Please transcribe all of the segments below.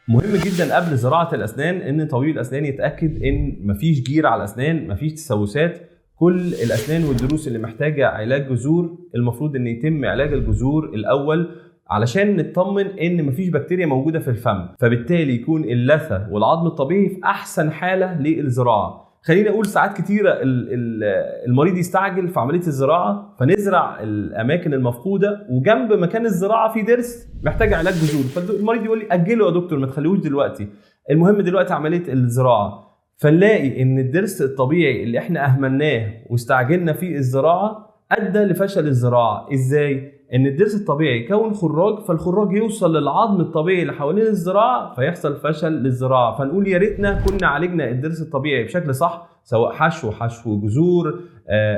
مهم جدا قبل زراعه الاسنان ان طبيب الاسنان يتاكد ان مفيش جير على الاسنان، مفيش تسوسات. كل الاسنان والضروس اللي محتاجه علاج جذور المفروض ان يتم علاج الجذور الاول علشان نطمن ان مفيش بكتيريا موجوده في الفم، فبالتالي يكون اللثه والعظم الطبيعي في احسن حاله للزراعه. خليني اقول ساعات كتيره المريض يستعجل في عمليه الزراعه، فنزرع الاماكن المفقوده وجنب مكان الزراعه في ضرس محتاج علاج جذور، فالمريض يقول لي اجله يا دكتور ما تخليهوش دلوقتي، المهم دلوقتي عمليه الزراعه. فنلاقي ان الضرس الطبيعي اللي احنا اهملناه واستعجلنا في الزراعه ادى لفشل الزراعه. ازاي؟ ان الضرس الطبيعي يكون خراج، فالخراج يوصل للعظم الطبيعي اللي حوالين الزراعه فيحصل فشل للزراعه، فنقول يا ريتنا كنا عالجنا الضرس الطبيعي بشكل صح، سواء حشو جذور،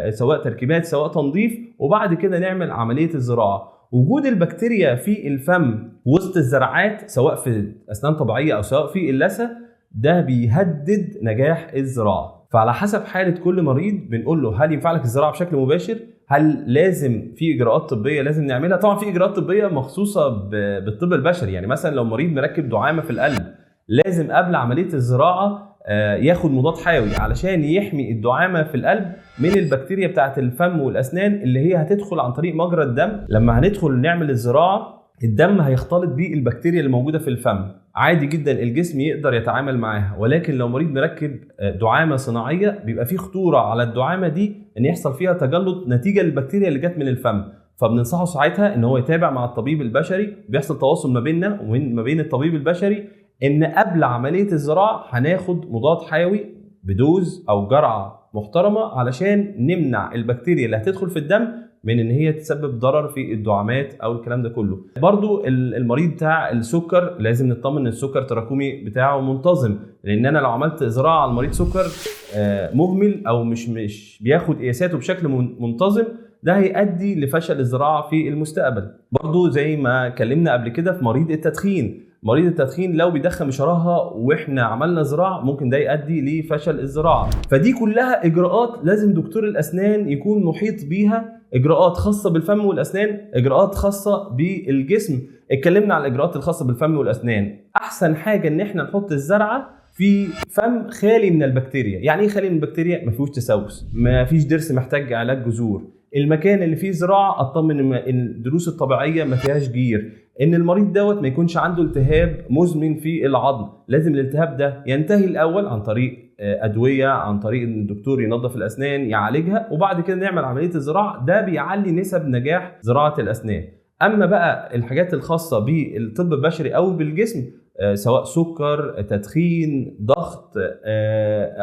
سواء تركيبات، سواء تنظيف، وبعد كده نعمل عمليه الزراعه. وجود البكتيريا في الفم وسط الزرعات سواء في اسنان طبيعيه او سواء في اللثه ده بيهدد نجاح الزراعه. فعلى حسب حاله كل مريض بنقول له هل ينفع لك الزراعه بشكل مباشر؟ هل لازم في اجراءات طبيه لازم نعملها؟ طبعا في اجراءات طبيه مخصوصه بالطب البشري، يعني مثلا لو مريض مركب دعامه في القلب لازم قبل عمليه الزراعه ياخد مضاد حيوي علشان يحمي الدعامه في القلب من البكتيريا بتاعه الفم والاسنان اللي هي هتدخل عن طريق مجرى الدم. لما هندخل نعمل الزراعه الدم هيختلط بالبكتيريا اللي موجوده في الفم، عادي جدا الجسم يقدر يتعامل معاها. ولكن لو مريض مركب دعامه صناعيه بيبقى فيه خطوره على الدعامه دي ان يحصل فيها تجلط نتيجه للبكتيريا اللي جت من الفم، فبننصحه ساعتها ان هو يتابع مع الطبيب البشري، بيحصل تواصل ما بيننا وما بين الطبيب البشري ان قبل عمليه الزراعه هناخد مضاد حيوي بدوز او جرعه محترمه علشان نمنع البكتيريا اللي هتدخل في الدم من ان هي تسبب ضرر في الدعامات او الكلام ده كله. برضو المريض بتاع السكر لازم نطمن ان السكر التراكمي بتاعه منتظم، لان انا لو عملت زراعه على المريض سكر مهمل او مش بياخد قياساته بشكل منتظم ده هيؤدي لفشل الزراعه في المستقبل. برضو زي ما اتكلمنا قبل كده في مريض التدخين، مريض التدخين لو بيدخن بشراهه واحنا عملنا زراعه ممكن ده يؤدي لفشل الزراعه. فدي كلها اجراءات لازم دكتور الاسنان يكون محيط بيها، اجراءات خاصه بالفم والاسنان، اجراءات خاصه بالجسم. اتكلمنا على الاجراءات الخاصه بالفم والاسنان، احسن حاجه ان احنا نحط الزرعه في فم خالي من البكتيريا. يعني ايه خالي من البكتيريا؟ ما فيهوش تسوس، ما فيش ضرس محتاج علاج جذور، المكان اللي فيه زراعه اطمن ان الضروس الطبيعيه ما فيهاش جير، ان المريض دوت ما يكونش عنده التهاب مزمن في العظم. لازم الالتهاب ده ينتهي الاول عن طريق ادويه، عن طريق ان الدكتور ينظف الاسنان يعالجها، وبعد كده نعمل عمليه الزراعه. ده بيعلي نسب نجاح زراعه الاسنان. اما بقى الحاجات الخاصه بالطب البشري او بالجسم سواء سكر، تدخين، ضغط،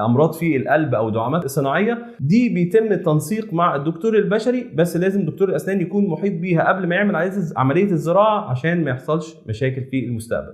امراض في القلب او دعامات صناعيه، دي بيتم التنسيق مع الدكتور البشري، بس لازم دكتور الاسنان يكون محيط بيها قبل ما يعمل عمليه الزراعه عشان ما يحصلش مشاكل في المستقبل.